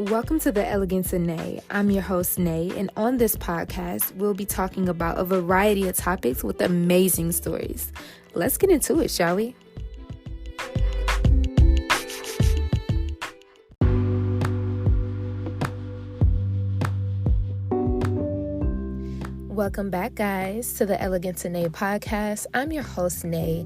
Welcome to the Elegance of Nae. I'm your host, Nae, and on this podcast, we'll be talking about a variety of topics with amazing stories. Let's get into it, shall we? Welcome back, guys, to the Elegance of Nae podcast. I'm your host, Nae,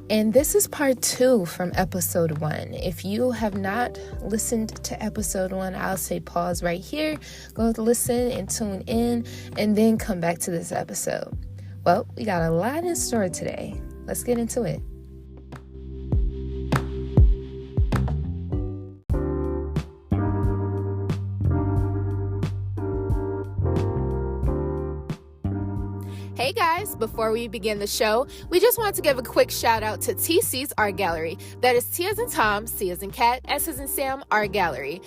and this is part 2 from episode 1. If you have not listened to episode 1, I'll say pause right here, go listen and tune in, and then come back to this episode. Well, we got a lot in store today. Let's get into it. Hey guys, before we begin the show, we just want to give a quick shout out to TC's Art Gallery. That is T as in Tom, C as in Cat, S as in Sam, Art Gallery.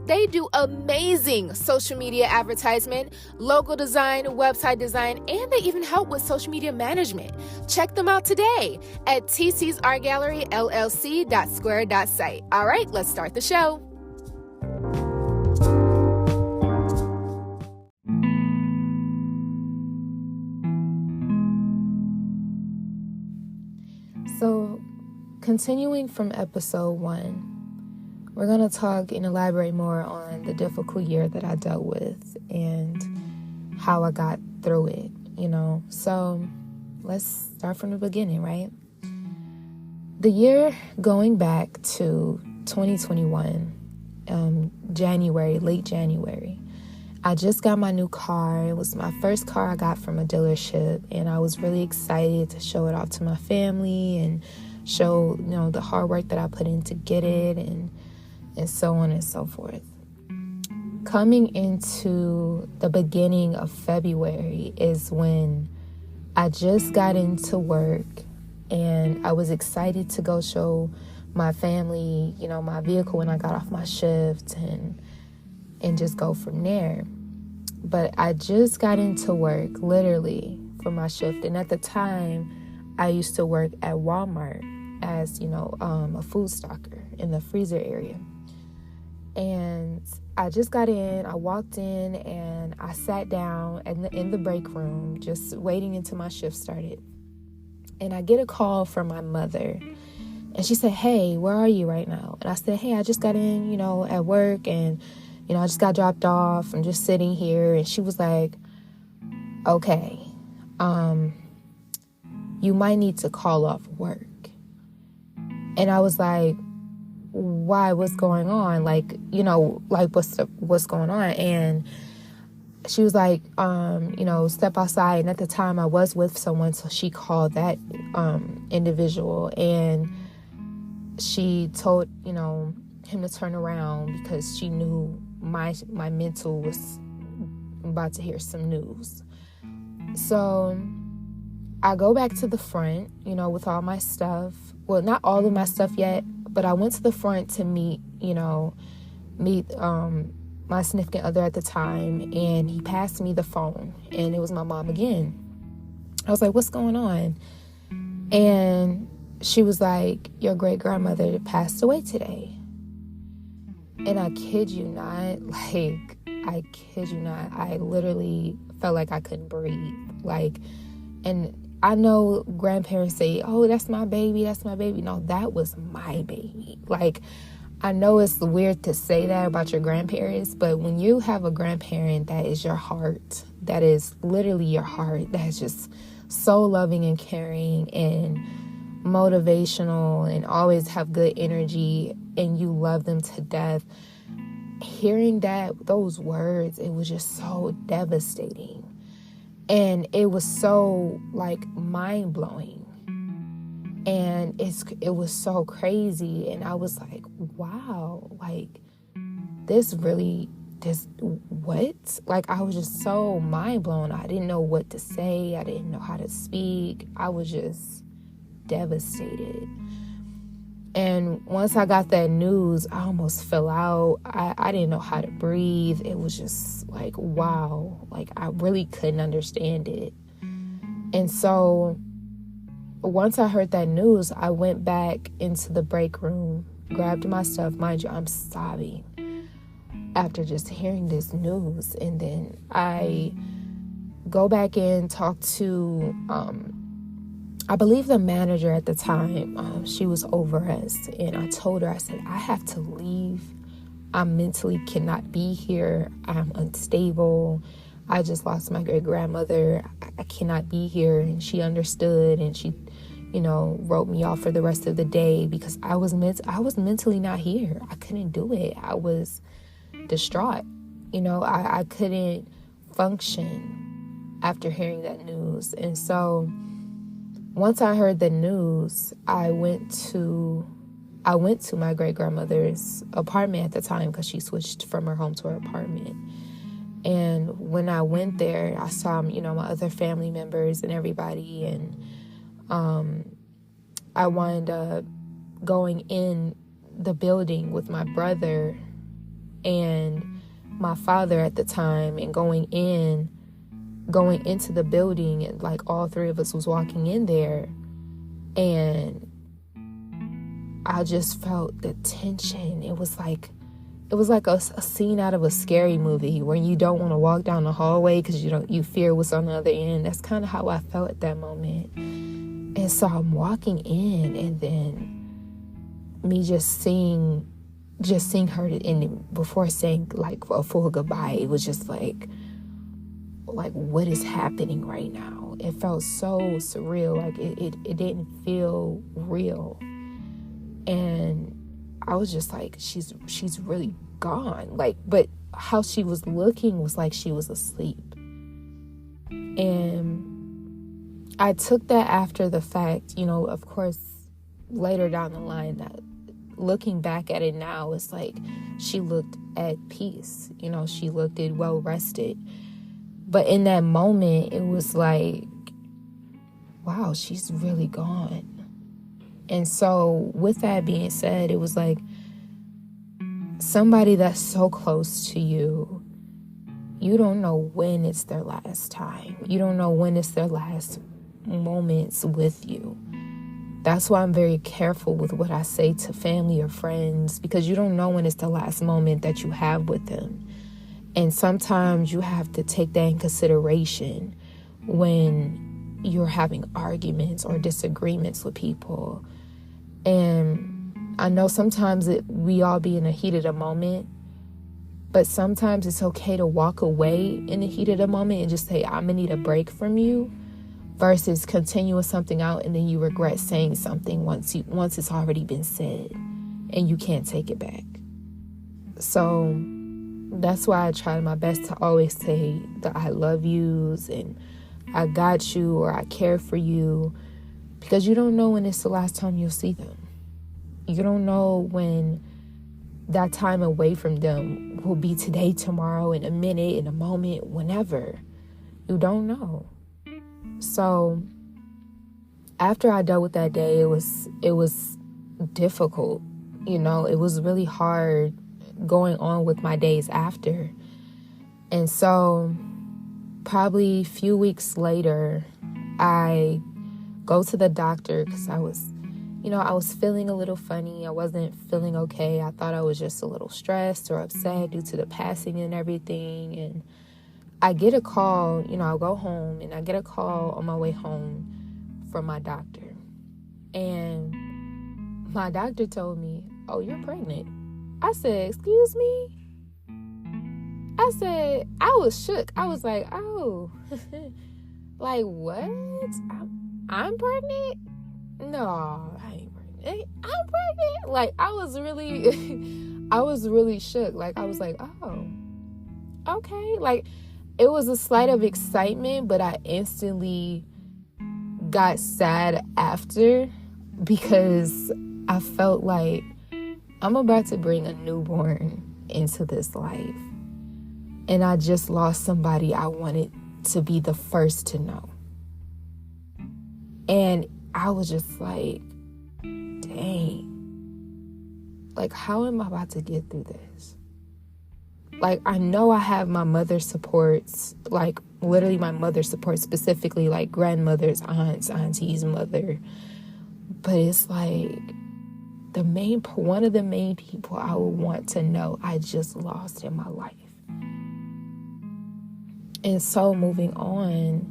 They do amazing social media advertisement, logo design, website design, and they even help with social media management. Check them out today at tcsartgalleryllc.square.site. All right, let's start the show. So, continuing from episode 1, we're going to talk and elaborate more on the difficult year that I dealt with and how I got through it, So, let's start from the beginning, right? The year going back to 2021, late January, I just got my new car. It was my first car I got from a dealership, and I was really excited to show it off to my family and show, the hard work that I put in to get it and so on and so forth. Coming into the beginning of February is when I just got into work, and I was excited to go show my family, my vehicle when I got off my shift and just go from there. But I just got into work, literally, for my shift. And at the time, I used to work at Walmart as, a food stocker in the freezer area. And I just got in, I walked in, and I sat down in the break room, just waiting until my shift started. And I get a call from my mother. And she said, "Hey, where are you right now?" And I said, "Hey, I just got in, at work, and I just got dropped off. I'm just sitting here." And she was like, "Okay, you might need to call off work." And I was like, "Why? What's going on? What's going on?" And she was like, "Step outside." And at the time I was with someone, so she called that individual, and she told, him to turn around because she knew my mental was about to hear some news. So I go back to the front, with all my stuff. Well, not all of my stuff yet, but I went to the front to meet my significant other at the time, and he passed me the phone, and it was my mom again. I was like, "What's going on?" And she was like, "Your great-grandmother passed away today." And I kid you not, I literally felt like I couldn't breathe. And I know grandparents say, "Oh, that's my baby, that's my baby." No, that was my baby. I know it's weird to say that about your grandparents, but when you have a grandparent that is your heart, that is literally your heart, that is just so loving and caring and motivational and always have good energy, and you love them to death, hearing those words, it was just so devastating. And it was so mind-blowing. And it was so crazy. And I was like, wow, what? I was just so mind-blown. I didn't know what to say. I didn't know how to speak. I was just devastated. And once I got that news, I almost fell out. I didn't know how to breathe. It was just wow. I really couldn't understand it. And so once I heard that news, I went back into the break room, grabbed my stuff. Mind you, I'm sobbing. after just hearing this news. And then I go back in, talk to, I believe the manager at the time. She was over us. And I told her, I said, I have to leave. I mentally cannot be here. I'm unstable. I just lost my great-grandmother. I cannot be here. And she understood, and she, wrote me off for the rest of the day because I was mentally not here. I couldn't do it. I was distraught. I couldn't function after hearing that news. And so once I heard the news, I went to my great-grandmother's apartment at the time because she switched from her home to her apartment. And when I went there, I saw, my other family members and everybody. And I wound up going in the building with my brother and my father at the time, and going into the building, and like all three of us was walking in there. And I just felt the tension. It was like a scene out of a scary movie where you don't want to walk down the hallway because you fear what's on the other end. That's kind of how I felt at that moment. And so I'm walking in, and then me just seeing her, and before saying like a full goodbye, it was just like what is happening right now? It felt so surreal. Like it didn't feel real. And I was just like, she's really gone. Like, but how she was looking was like she was asleep. And I took that after the fact, of course, later down the line, that looking back at it now, it's like she looked at peace. She looked well rested. But in that moment, it was like, wow, she's really gone. And so with that being said, it was like somebody that's so close to you, you don't know when it's their last time. You don't know when it's their last moments with you. That's why I'm very careful with what I say to family or friends, because you don't know when it's the last moment that you have with them. And sometimes you have to take that in consideration when you're having arguments or disagreements with people. And I know sometimes we all be in the heat of the moment, but sometimes it's okay to walk away in the heat of the moment and just say, I'm gonna need a break from you, versus continuing something out and then you regret saying something once it's already been said and you can't take it back. So that's why I try my best to always say the I love yous and I got you or I care for you, because you don't know when it's the last time you'll see them. You don't know when that time away from them will be today, tomorrow, in a minute, in a moment, whenever. You don't know. So after I dealt with that day, it was difficult. It was really hard going on with my days after. And so probably a few weeks later, I go to the doctor because I was feeling a little funny. I wasn't feeling okay. I thought I was just a little stressed or upset due to the passing and everything. And I get a call, I'll go home and I get a call on my way home from my doctor. And my doctor told me, oh, you're pregnant. I said, excuse me? I said, I was shook. I was like, oh, like what? I'm pregnant? No, I ain't pregnant. I'm pregnant? Like, I was really shook. Like, I was like, oh, okay. Like, it was a slight of excitement, but I instantly got sad after, because I felt like I'm about to bring a newborn into this life. And I just lost somebody I wanted to be the first to know. And I was just like, dang. Like, how am I about to get through this? Like, I know I have my mother's supports, like literally my mother's support, specifically like grandmother's, aunts, auntie's mother. But it's like, one of the main people I would want to know I just lost in my life. And so moving on,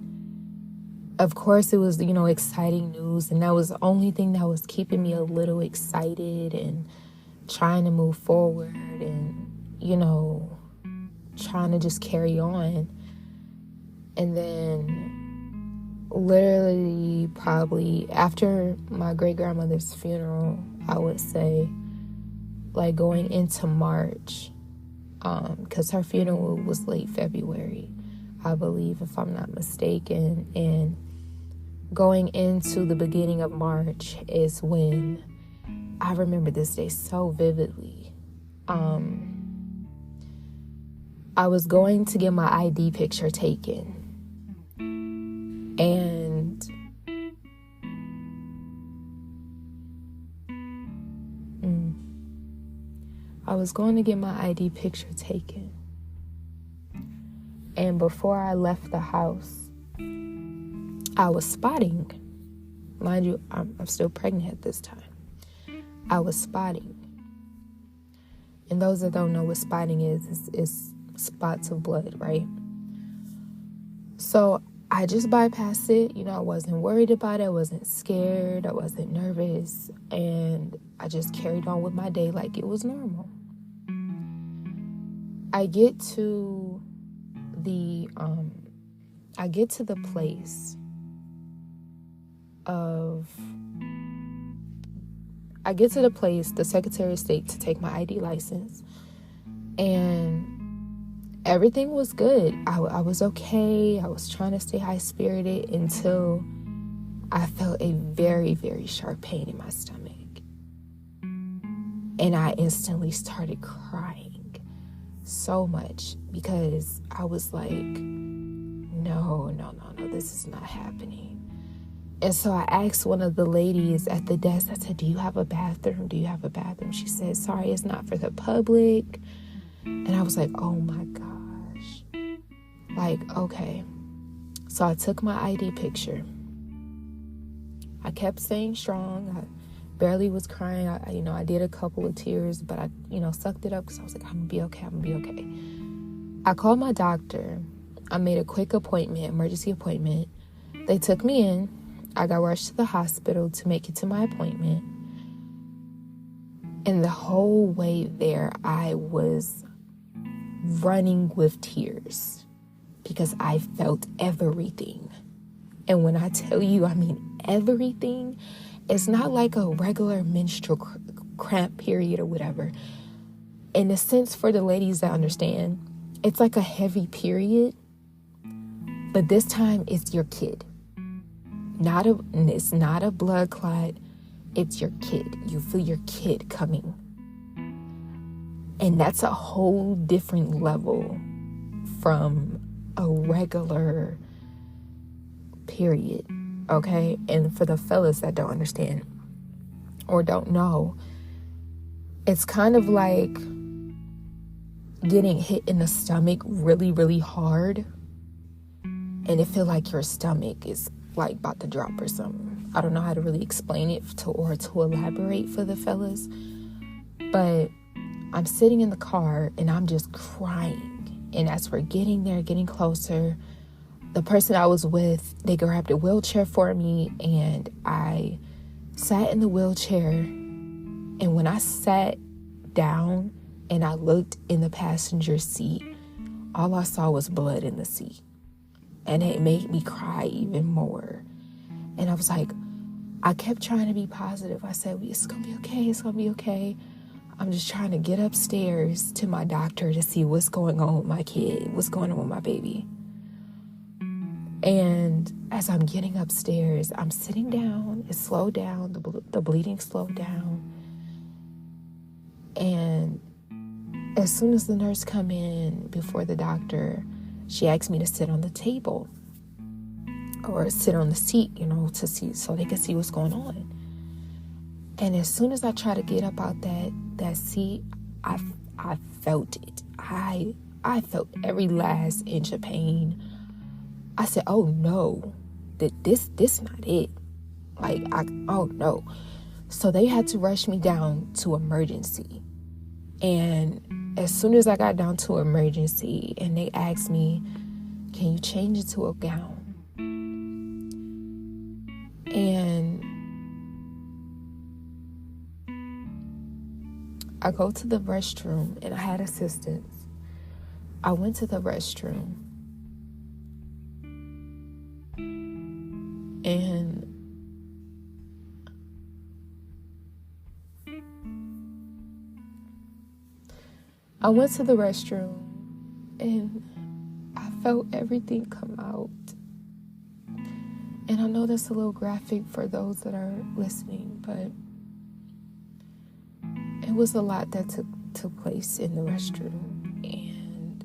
of course it was, exciting news, and that was the only thing that was keeping me a little excited and trying to move forward and, trying to just carry on. And then literally probably after my great-grandmother's funeral, I would say, like going into March, because her funeral was late February, I believe, if I'm not mistaken. And going into the beginning of March is when I remember this day so vividly. I was going to get my ID picture taken. And I was going to get my ID picture taken. And before I left the house, I was spotting. Mind you, I'm still pregnant at this time. I was spotting. And those that don't know what spotting is spots of blood, right? So I just bypassed it. I wasn't worried about it. I wasn't scared. I wasn't nervous. And I just carried on with my day like it was normal. I get to the place the Secretary of State, to take my ID license, and everything was good. I was okay. I was trying to stay high-spirited until I felt a very, very sharp pain in my stomach. And I instantly started crying so much because I was like, no, this is not happening. And so I asked one of the ladies at the desk, I said, do you have a bathroom? She said, sorry, it's not for the public. And I was like, oh my gosh. Like, okay. So I took my ID picture. I kept staying strong. I barely was crying. I did a couple of tears, but I, sucked it up because I was like, I'm gonna be okay. I called my doctor. I made a quick emergency appointment. They took me in. I got rushed to the hospital to make it to my appointment. And the whole way there, I was running with tears because I felt everything. And when I tell you, I mean everything. It's not like a regular menstrual cramp period or whatever. In a sense, for the ladies that understand, it's like a heavy period, but this time it's your kid. It's not a blood clot. It's your kid. You feel your kid coming. And that's a whole different level from a regular period, okay? And for the fellas that don't understand or don't know, it's kind of like getting hit in the stomach really, really hard, and it feel like your stomach is like about to drop or something. I don't know how to really explain it to elaborate for the fellas, but I'm sitting in the car and I'm just crying. And as we're getting closer, the person I was with, they grabbed a wheelchair for me, and I sat in the wheelchair. And when I sat down and I looked in the passenger seat, all I saw was blood in the seat. And it made me cry even more. And I was like, I kept trying to be positive. I said, it's going to be okay. It's going to be okay. I'm just trying to get upstairs to my doctor to see what's going on with my kid, what's going on with my baby. And as I'm getting upstairs, I'm sitting down. It slowed down. The bleeding slowed down. And as soon as the nurse come in before the doctor, she asked me to sit on the table or sit on the seat, to see, so they could see what's going on. And as soon as I try to get up out that seat, I felt it. I felt every last inch of pain. I said, oh no, this not it. Oh no. So they had to rush me down to emergency. And as soon as I got down to emergency and they asked me, can you change it to a gown? And I go to the restroom and I had assistance. I went to the restroom and I felt everything come out. And I know that's a little graphic for those that are listening, but it was a lot that took place in the restroom, and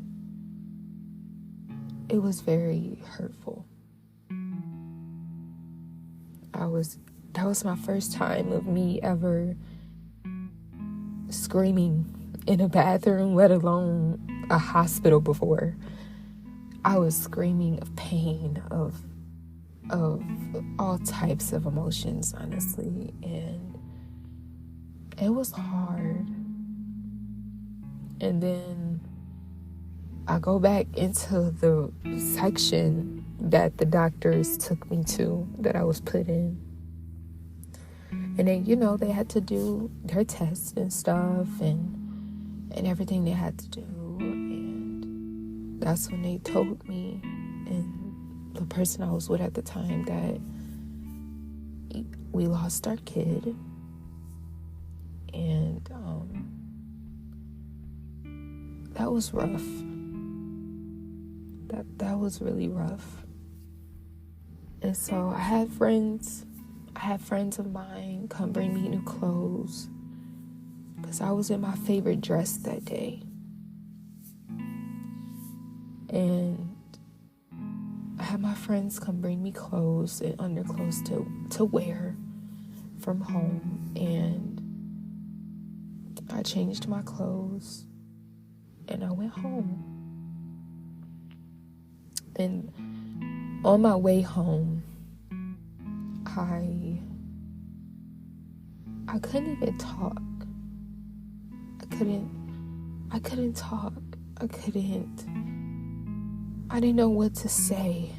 it was very hurtful. That was my first time of me ever screaming in a bathroom, let alone a hospital before. I was screaming of pain, of all types of emotions, honestly, and it was hard. And then I go back into the section that the doctors took me to, that I was put in. And then, they had to do their tests and stuff and everything they had to do. And that's when they told me, and the person I was with at the time, that we lost our kid. And that was rough. That was really rough. And so I had friends of mine come bring me new clothes, because I was in my favorite dress that day. And I had my friends come bring me clothes and underclothes to wear from home. And I changed my clothes and I went home. And on my way home, I couldn't even talk. I couldn't talk. I didn't know what to say.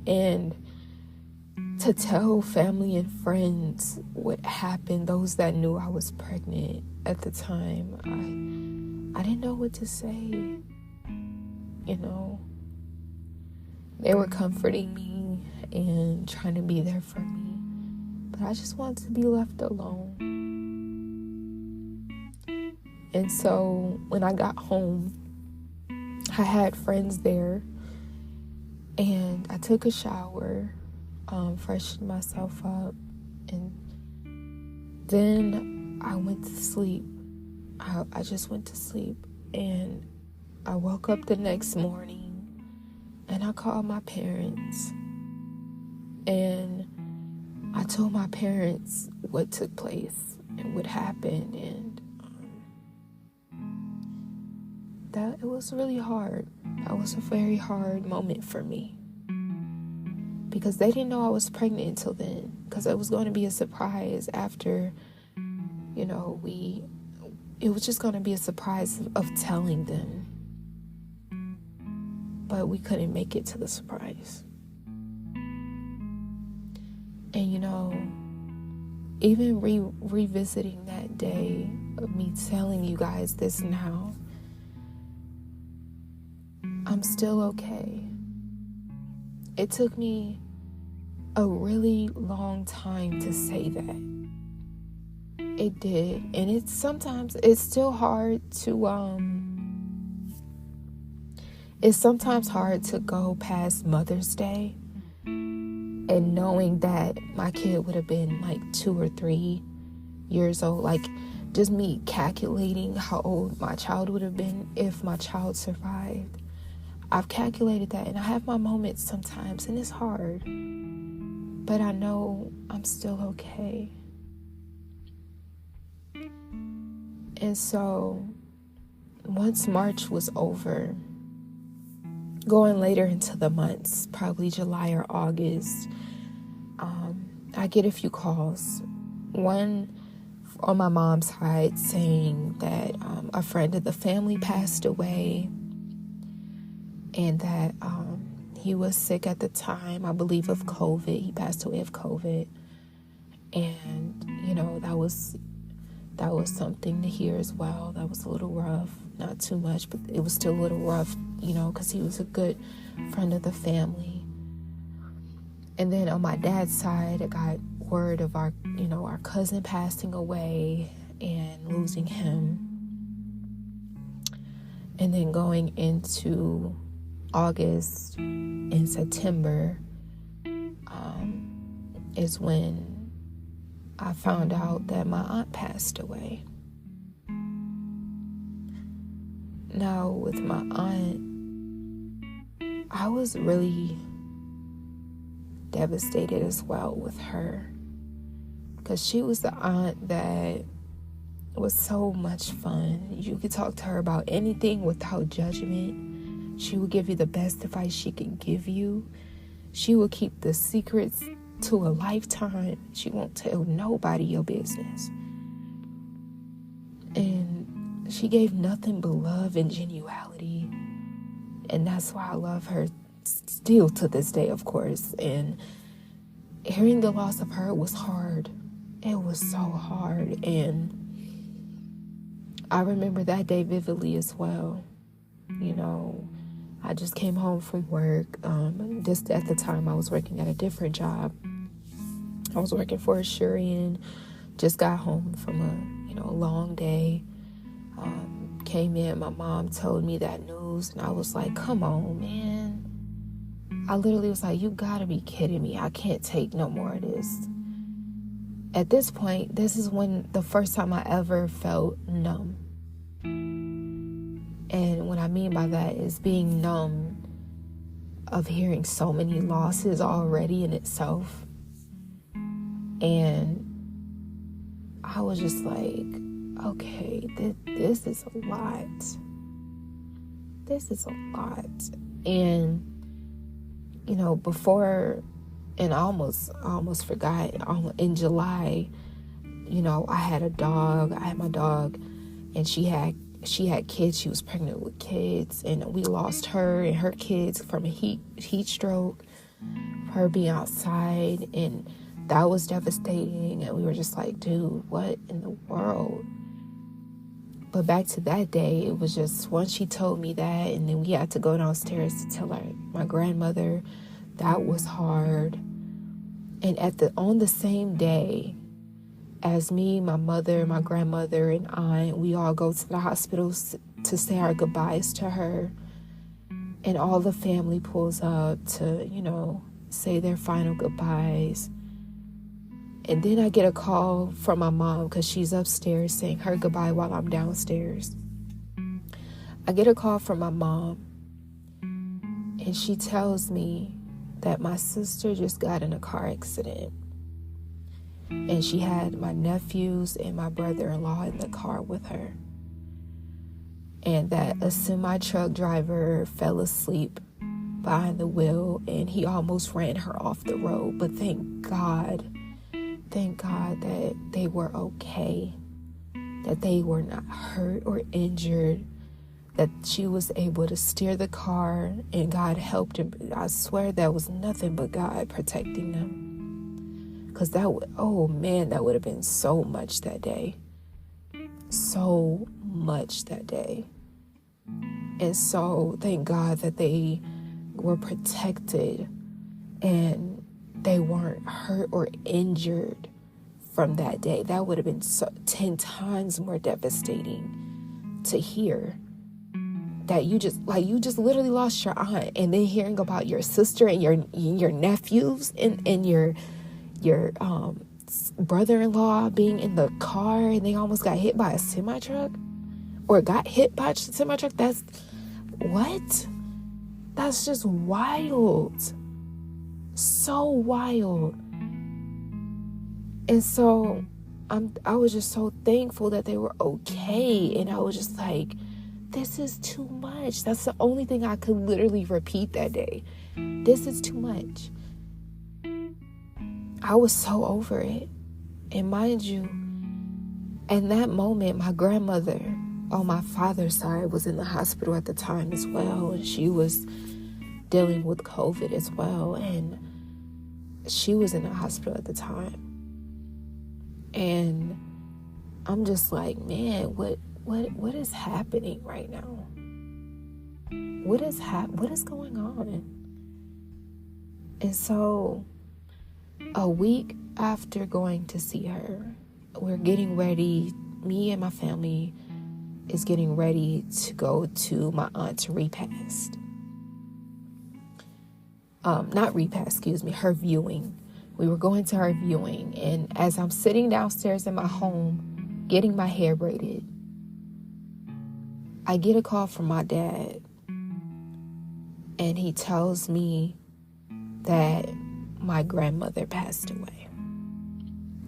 And to tell family and friends what happened, those that knew I was pregnant at the time, I didn't know what to say. They were comforting me and trying to be there for me, but I just wanted to be left alone. And so when I got home, I had friends there, and I took a shower, freshened myself up, and then I went to sleep. I just went to sleep, and I woke up the next morning, and I called my parents, and I told my parents what took place and what happened, and that it was really hard. That was a very hard moment for me, because they didn't know I was pregnant until then, because it was going to be a surprise after, it was just going to be a surprise of telling them, but we couldn't make it to the surprise. And even revisiting that day of me telling you guys this now, I'm still okay. It took me a really long time to say that. It did. And it's still hard to go past Mother's Day and knowing that my kid would have been like 2 or 3 years old. Like, just me calculating how old my child would have been if my child survived. I've calculated that, and I have my moments sometimes, and it's hard. But I know I'm still okay. And so, once March was over, going later into the months, probably July or August, I get a few calls one on my mom's side saying that a friend of the family passed away, and that he was sick at the time, I believe, of COVID. He passed away of COVID. And, that was something to hear as well. That was a little rough. Not too much, but it was still a little rough, because he was a good friend of the family. And then on my dad's side, I got word of our cousin passing away and losing him. And then going into August and September is when I found out that my aunt passed away. Now, with my aunt, I was really devastated as well with her, because she was the aunt that was so much fun. You could talk to her about anything without judgment. She would give you the best advice she could give you. She will keep the secrets to a lifetime. She won't tell nobody your business. And she gave nothing but love and genuality. And that's why I love her still to this day, of course. And hearing the loss of her was hard. It was so hard. And I remember that day vividly as well. I just came home from work. Just at the time, I was working at a different job. I was working for a Shurian. Just got home from a long day. Came in, my mom told me that news, and I was like, come on, man. I literally was like, you gotta be kidding me. I can't take no more of this. At this point, this is when the first time I ever felt numb. And what I mean by that is being numb of hearing so many losses already in itself. And I was just like, okay, this is a lot. This is a lot. And, before, and I almost forgot, in July, I had a dog. I had my dog, and she had kids. She was pregnant with kids, and we lost her and her kids from a heat stroke, her being outside, and that was devastating. And we were just like, dude, what in the world? But back to that day, it was just once she told me that, and then we had to go downstairs to tell my grandmother. That was hard. And on the same day as me, my mother, my grandmother, and aunt, we all go to the hospital to say our goodbyes to her. And all the family pulls up to, say their final goodbyes. And then I get a call from my mom, because she's upstairs saying her goodbye while I'm downstairs. I get a call from my mom, and she tells me that my sister just got in a car accident. And she had my nephews and my brother-in-law in the car with her. And that a semi-truck driver fell asleep behind the wheel, and he almost ran her off the road. But thank God that they were okay, that they were not hurt or injured, that she was able to steer the car, and God helped him. I swear that was nothing but God protecting them. Because that would have been so much that day. So much that day. And so thank God that they were protected and they weren't hurt or injured from that day. That would have been 10 times more devastating to hear. That you just literally lost your aunt, and then hearing about your sister and your nephews and your brother-in-law being in the car, and they almost got hit by a semi-truck, or got hit by a semi-truck. That's just wild. So wild. And so I was just so thankful that they were okay. And I was just like, this is too much. That's the only thing I could literally repeat that day. This is too much. I was so over it. And mind you, in that moment, my grandmother on my father's side was in the hospital at the time as well. And she was dealing with COVID as well. And she was in the hospital at the time. And I'm just like, man, what is happening right now? What is going on? And so a week after going to see her, we're getting ready. Me and my family is getting ready to go to my aunt's repast. Not repast, excuse me, her viewing. We were going to her viewing. And as I'm sitting downstairs in my home, getting my hair braided, I get a call from my dad. And he tells me that my grandmother passed away.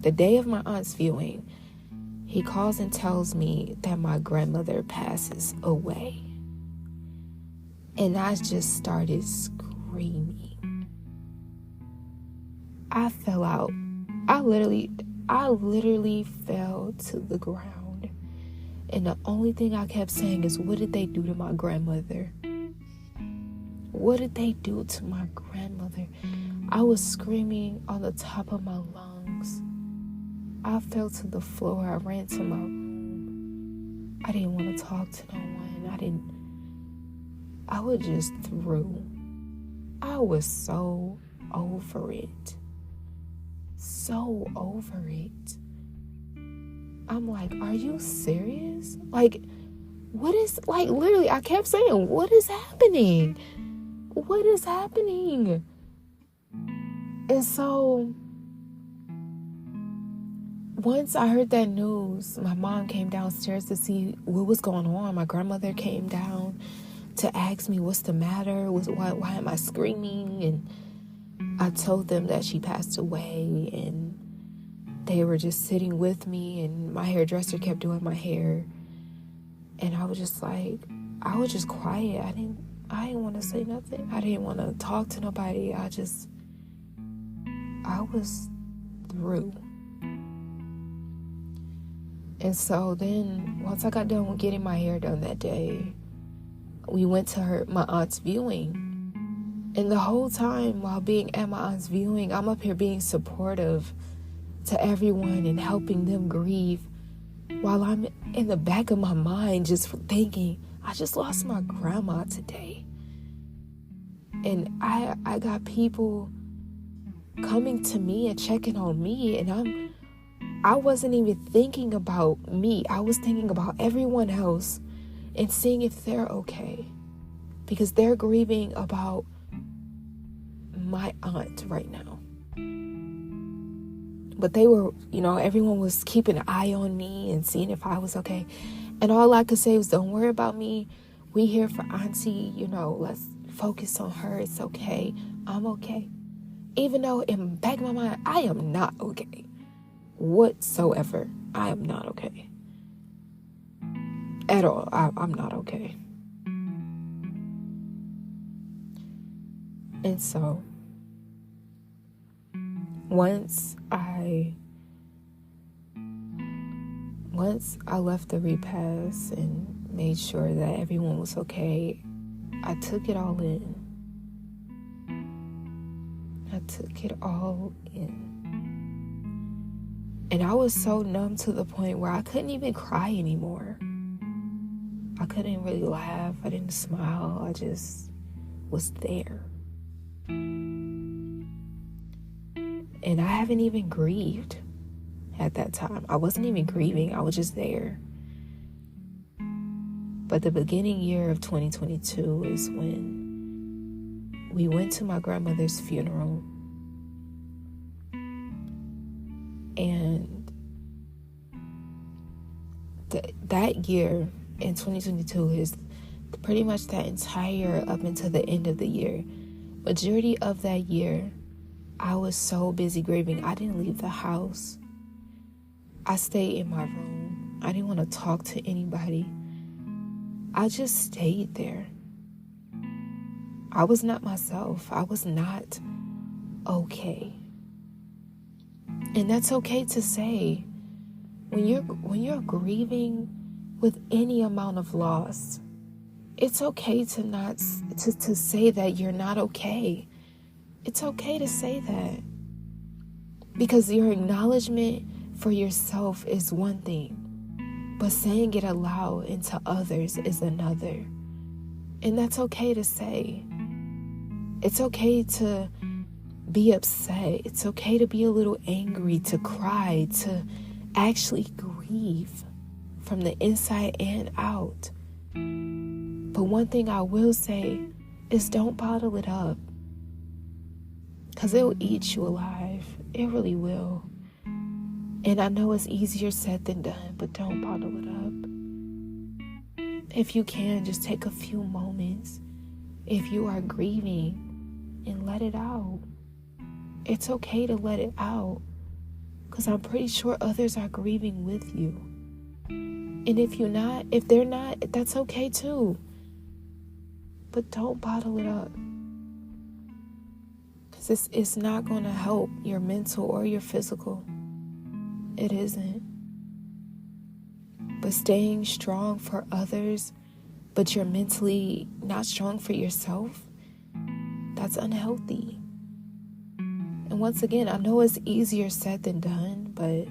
The day of my aunt's viewing, he calls and tells me that my grandmother passes away. And I just started screaming. I fell out. I literally fell to the ground. And the only thing I kept saying is, what did they do to my grandmother? What did they do to my grandmother? I was screaming on the top of my lungs. I fell to the floor. I ran to my room. I didn't want to talk to no one. I was just through. I was so over it. So over it. I'm like, are you serious? Like, what is, like, literally, I kept saying, what is happening? What is happening? And so, once I heard that news, my mom came downstairs to see what was going on. My grandmother came down to ask me, what's the matter? Why am I screaming? And I told them that she passed away, and they were just sitting with me, and my hairdresser kept doing my hair. And I was just like, I was just quiet. I didn't want to say nothing. I didn't want to talk to nobody. I was through. And so then, once I got done with getting my hair done that day, we went to my aunt's viewing. And the whole time while being at my aunt's viewing, I'm up here being supportive to everyone and helping them grieve, while I'm in the back of my mind just thinking, I just lost my grandma today. And I got people coming to me and checking on me, and I wasn't even thinking about me. I was thinking about everyone else and seeing if they're okay, because they're grieving about my aunt right now. But they were, everyone was keeping an eye on me and seeing if I was okay. And all I could say was, don't worry about me. We here for auntie, let's focus on her. It's okay. I'm okay. Even though in the back of my mind, I am not okay. Whatsoever. I am not okay. At all. I'm not okay. And so, once I left the repast and made sure that everyone was okay, I took it all in. And I was so numb to the point where I couldn't even cry anymore. I couldn't really laugh. I didn't smile. I just was there. And I haven't even grieved at that time. I wasn't even grieving. I was just there. But the beginning year of 2022 is when we went to my grandmother's funeral. And that year in 2022 is pretty much that entire up until the end of the year. Majority of that year, I was so busy grieving. I didn't leave the house. I stayed in my room. I didn't want to talk to anybody. I just stayed there. I was not myself. I was not okay. And that's okay to say. When you're grieving with any amount of loss, it's okay to say that you're not okay. It's okay to say that. Because your acknowledgement for yourself is one thing, but saying it aloud into others is another. And that's okay to say. It's okay to be upset. It's okay to be a little angry, to cry, to actually grieve from the inside and out. But one thing I will say is don't bottle it up, because it'll eat you alive. It really will. And I know it's easier said than done, but don't bottle it up. If you can, just take a few moments if you are grieving and let it out. It's okay to let it out, because I'm pretty sure others are grieving with you. And if they're not, that's okay too. But don't bottle it up, because it's not going to help your mental or your physical. It isn't. But staying strong for others, but you're mentally not strong for yourself, that's unhealthy. And once again, I know it's easier said than done, but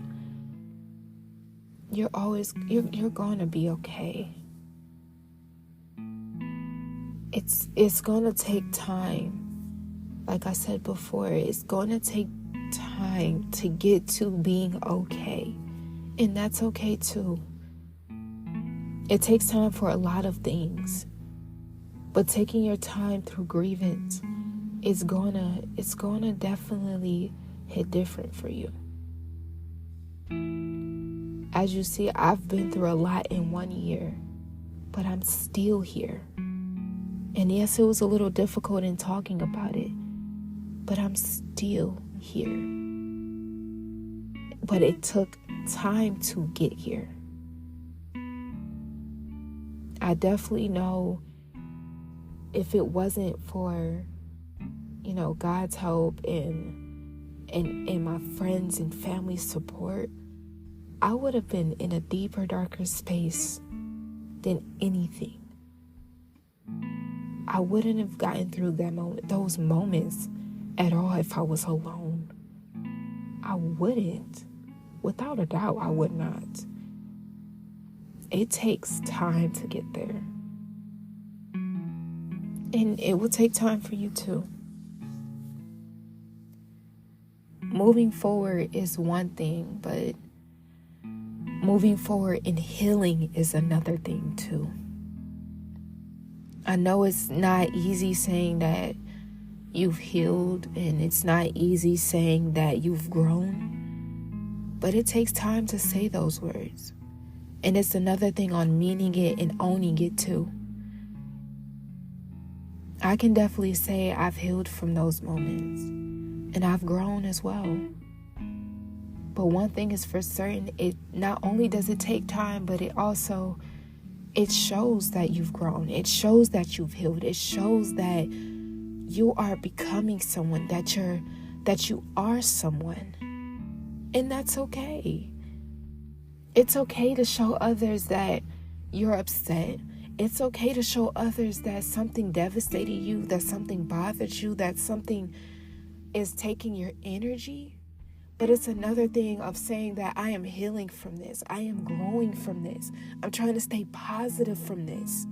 you're going to be okay. It's going to take time. Like I said before, it's going to take time to get to being okay. And that's okay too. It takes time for a lot of things. But taking your time through grievance it's gonna definitely hit different for you. As you see, I've been through a lot in 1 year, but I'm still here. And yes, it was a little difficult in talking about it, but I'm still here. But it took time to get here. I definitely know if it wasn't for, God's help and my friends and family support, I would have been in a deeper, darker space than anything. I wouldn't have gotten through those moments at all if I was alone. I wouldn't. Without a doubt, I would not. It takes time to get there. And it will take time for you too. Moving forward is one thing, but moving forward in healing is another thing too. I know it's not easy saying that you've healed, and it's not easy saying that you've grown, but it takes time to say those words. And it's another thing on meaning it and owning it too. I can definitely say I've healed from those moments, and I've grown as well. But one thing is for certain, it not only does it take time, but it shows that you've grown. It shows that you've healed. It shows that you are becoming someone, that you are someone. And that's okay. It's okay to show others that you're upset. It's okay to show others that something devastated you, that something bothered you, that something is taking your energy. But it's another thing of saying that I am healing from this. I am growing from this. I'm trying to stay positive from this.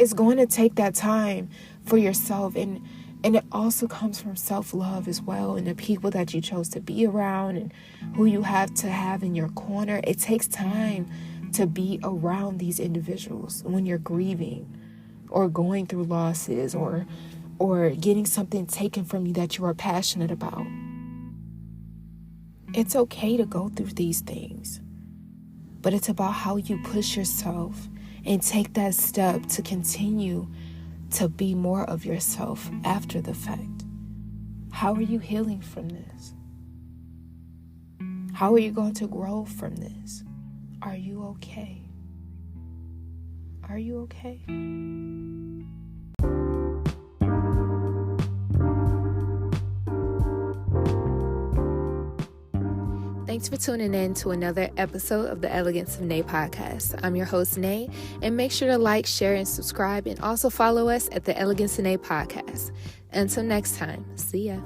It's going to take that time for yourself. And it also comes from self-love as well, and the people that you chose to be around and who you have to have in your corner. It takes time to be around these individuals when you're grieving or going through losses or getting something taken from you that you are passionate about. It's okay to go through these things, but it's about how you push yourself and take that step to continue to be more of yourself after the fact. How are you healing from this? How are you going to grow from this? Are you okay? Are you okay? Thanks for tuning in to another episode of the Elegance of Nae podcast. I'm your host, Nae, and make sure to like, share, and subscribe, and also follow us at the Elegance of Nae podcast. Until next time, see ya.